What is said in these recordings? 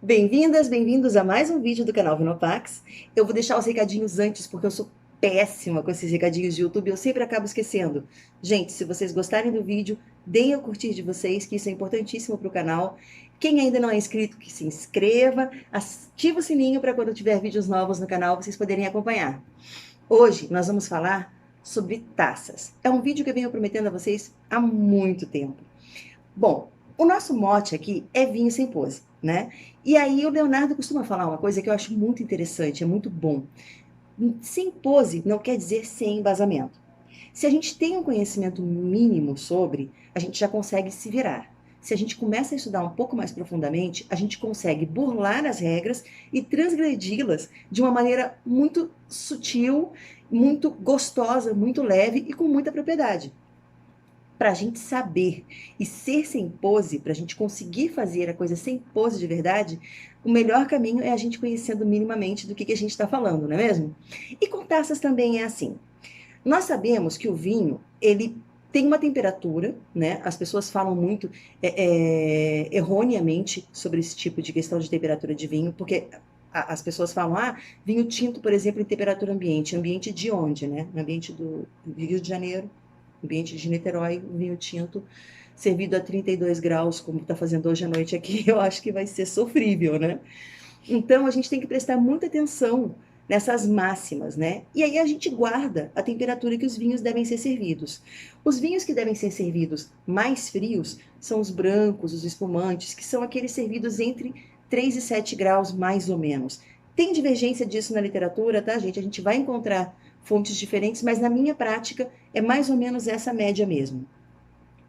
Bem-vindas, bem-vindos a mais um vídeo do canal Vinopax. Eu vou deixar os recadinhos antes, porque eu sou péssima com esses recadinhos de YouTube, eu sempre acabo esquecendo. Gente, se vocês gostarem do vídeo, deem o curtir de vocês, que isso é importantíssimo para o canal. Quem ainda não é inscrito, que se inscreva, ative o sininho para quando tiver vídeos novos no canal, vocês poderem acompanhar. Hoje nós vamos falar sobre taças. É um vídeo que eu venho prometendo a vocês há muito tempo. Bom, o nosso mote aqui é vinho sem pose, né? E aí o Leonardo costuma falar uma coisa que eu acho muito interessante, é muito bom. Sem pose não quer dizer sem embasamento. Se a gente tem um conhecimento mínimo sobre, a gente já consegue se virar. Se a gente começa a estudar um pouco mais profundamente, a gente consegue burlar as regras e transgredi-las de uma maneira muito sutil, muito gostosa, muito leve e com muita propriedade. Para a gente saber e ser sem pose, para a gente conseguir fazer a coisa sem pose de verdade, o melhor caminho é a gente conhecendo minimamente do que a gente está falando, não é mesmo? E com taças também é assim. Nós sabemos que o vinho, ele tem uma temperatura, né? As pessoas falam muito erroneamente sobre esse tipo de questão de temperatura de vinho, porque as pessoas falam, vinho tinto, por exemplo, em temperatura ambiente. Ambiente de onde, né? Ambiente do Rio de Janeiro, ambiente de Niterói, um vinho tinto servido a 32 graus, como está fazendo hoje à noite aqui, eu acho que vai ser sofrível, né? Então a gente tem que prestar muita atenção nessas máximas, né? E aí a gente guarda a temperatura que os vinhos devem ser servidos. Os vinhos que devem ser servidos mais frios são os brancos, os espumantes, que são aqueles servidos entre 3 e 7 graus, mais ou menos. Tem divergência disso na literatura, tá, gente? A gente vai encontrar fontes diferentes, mas na minha prática é mais ou menos essa média mesmo.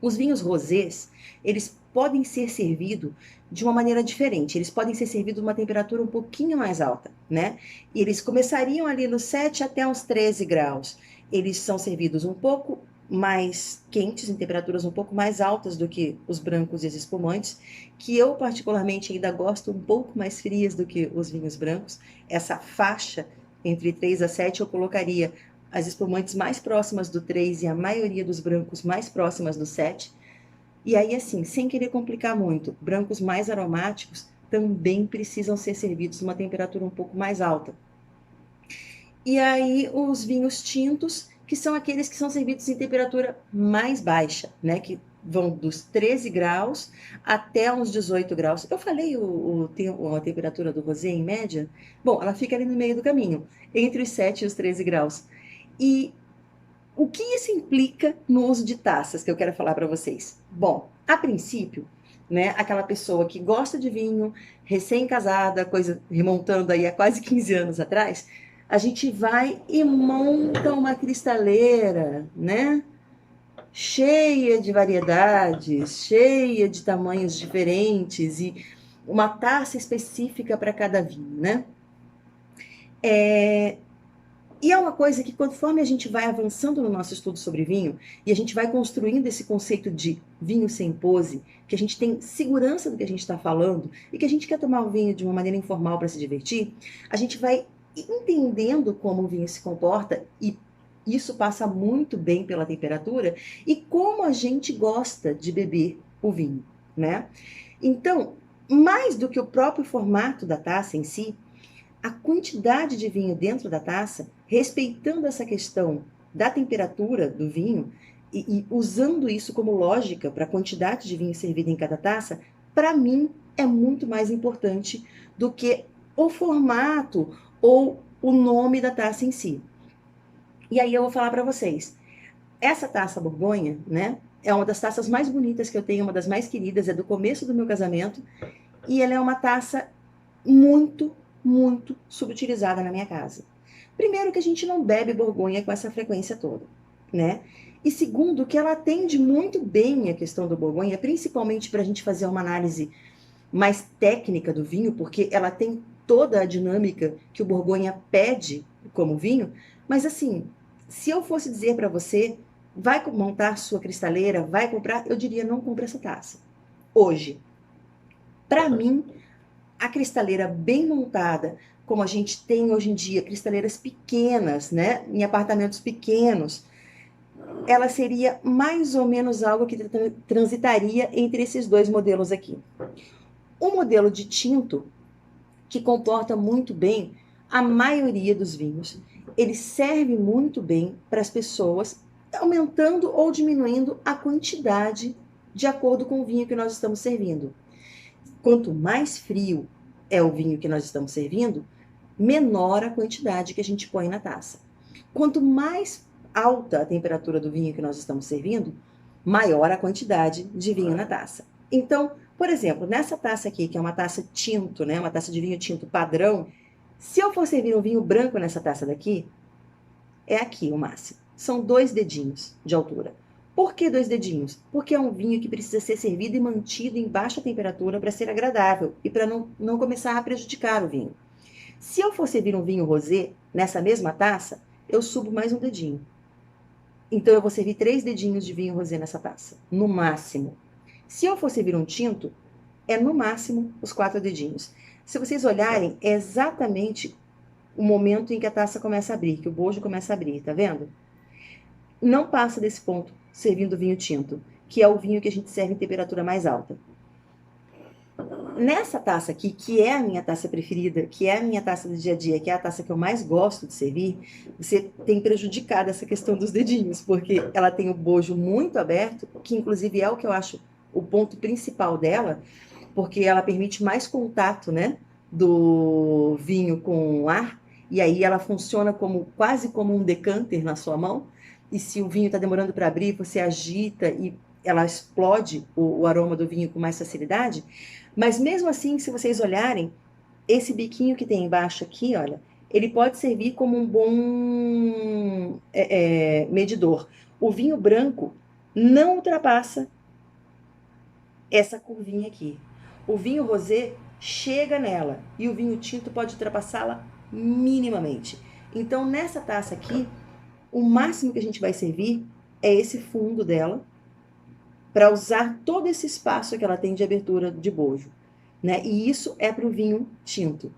Os vinhos rosés, eles podem ser servidos de uma maneira diferente. Eles podem ser servidos a uma temperatura um pouquinho mais alta, né? E eles começariam ali nos 7 até uns 13 graus. Eles são servidos um pouco mais quentes, em temperaturas um pouco mais altas do que os brancos e os espumantes, que eu particularmente ainda gosto um pouco mais frias do que os vinhos brancos. Essa faixa entre 3 a 7 eu colocaria as espumantes mais próximas do 3 e a maioria dos brancos mais próximas do 7. E aí, assim, sem querer complicar muito, brancos mais aromáticos também precisam ser servidos numa temperatura um pouco mais alta. E aí, os vinhos tintos, que são aqueles que são servidos em temperatura mais baixa, né? Que vão dos 13 graus até uns 18 graus. Eu falei a temperatura do rosé em média? Bom, ela fica ali no meio do caminho, entre os 7 e os 13 graus. E o que isso implica no uso de taças, que eu quero falar para vocês? Bom, a princípio, né, aquela pessoa que gosta de vinho, recém-casada, coisa remontando aí a quase 15 anos atrás, a gente vai e monta uma cristaleira, né? Cheia de variedades, cheia de tamanhos diferentes e uma taça específica para cada vinho, né? E é uma coisa que, conforme a gente vai avançando no nosso estudo sobre vinho, e a gente vai construindo esse conceito de vinho sem pose, que a gente tem segurança do que a gente está falando, e que a gente quer tomar o vinho de uma maneira informal para se divertir, a gente vai entendendo como o vinho se comporta, e isso passa muito bem pela temperatura, e como a gente gosta de beber o vinho, né? Então, mais do que o próprio formato da taça em si, a quantidade de vinho dentro da taça, respeitando essa questão da temperatura do vinho e usando isso como lógica para a quantidade de vinho servida em cada taça, para mim é muito mais importante do que o formato ou o nome da taça em si. E aí eu vou falar para vocês, essa taça Borgonha, né, é uma das taças mais bonitas que eu tenho, uma das mais queridas, é do começo do meu casamento, e ela é uma taça muito, muito subutilizada na minha casa. Primeiro que a gente não bebe Borgonha com essa frequência toda, né? E segundo que ela atende muito bem a questão do Borgonha, principalmente para a gente fazer uma análise mais técnica do vinho, porque ela tem toda a dinâmica que o Borgonha pede como vinho, mas assim, se eu fosse dizer para você, vai montar sua cristaleira, vai comprar, eu diria não compre essa taça. Hoje, para mim, a cristaleira bem montada, como a gente tem hoje em dia, cristaleiras pequenas, né, em apartamentos pequenos, ela seria mais ou menos algo que transitaria entre esses dois modelos aqui. O modelo de tinto, que comporta muito bem a maioria dos vinhos. Ele serve muito bem para as pessoas, aumentando ou diminuindo a quantidade de acordo com o vinho que nós estamos servindo. Quanto mais frio é o vinho que nós estamos servindo, menor a quantidade que a gente põe na taça. Quanto mais alta a temperatura do vinho que nós estamos servindo, maior a quantidade de vinho na taça. Então, por exemplo, nessa taça aqui, que é uma taça tinto, né, uma taça de vinho tinto padrão, se eu for servir um vinho branco nessa taça daqui, é aqui o máximo. São 2 dedinhos de altura. Por que 2 dedinhos? Porque é um vinho que precisa ser servido e mantido em baixa temperatura para ser agradável e para não começar a prejudicar o vinho. Se eu for servir um vinho rosé nessa mesma taça, eu subo mais um dedinho. Então, eu vou servir 3 dedinhos de vinho rosé nessa taça, no máximo. Se eu for servir um tinto, é no máximo os 4 dedinhos. Se vocês olharem, é exatamente o momento em que a taça começa a abrir, que o bojo começa a abrir, tá vendo? Não passa desse ponto servindo vinho tinto, que é o vinho que a gente serve em temperatura mais alta. Nessa taça aqui, que é a minha taça preferida, que é a minha taça do dia a dia, que é a taça que eu mais gosto de servir, você tem prejudicado essa questão dos dedinhos, porque ela tem o bojo muito aberto, que inclusive é o que eu acho o ponto principal dela, porque ela permite mais contato, né, do vinho com o ar, e aí ela funciona como quase como um decanter na sua mão, e se o vinho está demorando para abrir, você agita e ela explode o aroma do vinho com mais facilidade. Mas mesmo assim, se vocês olharem, esse biquinho que tem embaixo aqui, olha, ele pode servir como um bom medidor. O vinho branco não ultrapassa essa curvinha aqui. O vinho rosé chega nela e o vinho tinto pode ultrapassá-la minimamente. Então, nessa taça aqui, o máximo que a gente vai servir é esse fundo dela, para usar todo esse espaço que ela tem de abertura de bojo, né? E isso é para o vinho tinto.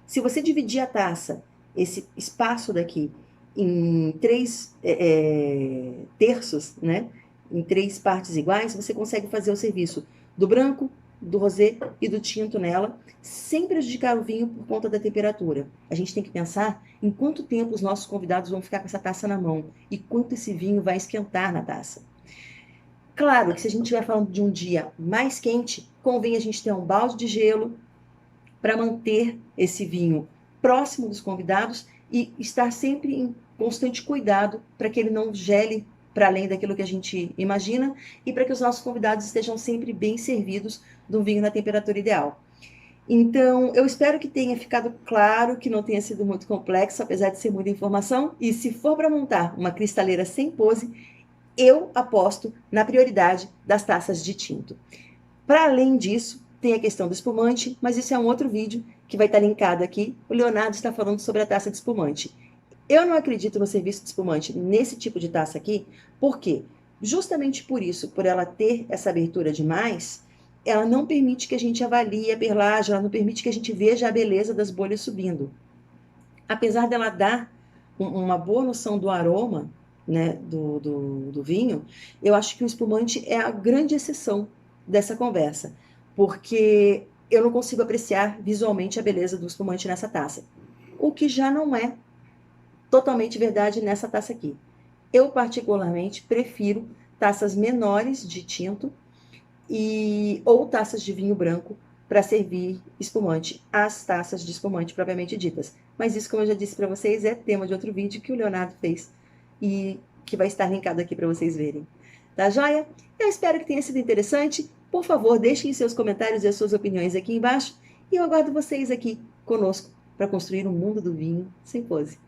Se você dividir a taça, esse espaço daqui, em 3 terços, né? Em 3 partes iguais, você consegue fazer o serviço do branco, do rosé e do tinto nela, sem prejudicar o vinho por conta da temperatura. A gente tem que pensar em quanto tempo os nossos convidados vão ficar com essa taça na mão e quanto esse vinho vai esquentar na taça. Claro que se a gente estiver falando de um dia mais quente, convém a gente ter um balde de gelo para manter esse vinho próximo dos convidados e estar sempre em constante cuidado para que ele não gele para além daquilo que a gente imagina e para que os nossos convidados estejam sempre bem servidos de um vinho na temperatura ideal. Então, eu espero que tenha ficado claro, que não tenha sido muito complexo, apesar de ser muita informação. E se for para montar uma cristaleira sem pose, eu aposto na prioridade das taças de tinto. Para além disso, tem a questão do espumante, mas isso é um outro vídeo que vai estar linkado aqui. O Leonardo está falando sobre a taça de espumante. Eu não acredito no serviço de espumante nesse tipo de taça aqui, porque justamente por isso, por ela ter essa abertura demais, ela não permite que a gente avalie a perlagem, ela não permite que a gente veja a beleza das bolhas subindo. Apesar dela dar uma boa noção do aroma, né, do vinho, eu acho que o espumante é a grande exceção dessa conversa, porque eu não consigo apreciar visualmente a beleza do espumante nessa taça, o que já não é totalmente verdade nessa taça aqui. Eu particularmente prefiro taças menores de tinto ou taças de vinho branco para servir espumante, as taças de espumante propriamente ditas. Mas isso, como eu já disse para vocês, é tema de outro vídeo que o Leonardo fez e que vai estar linkado aqui para vocês verem. Tá joia? Eu espero que tenha sido interessante. Por favor, deixem seus comentários e as suas opiniões aqui embaixo e eu aguardo vocês aqui conosco para construir um mundo do vinho sem pose.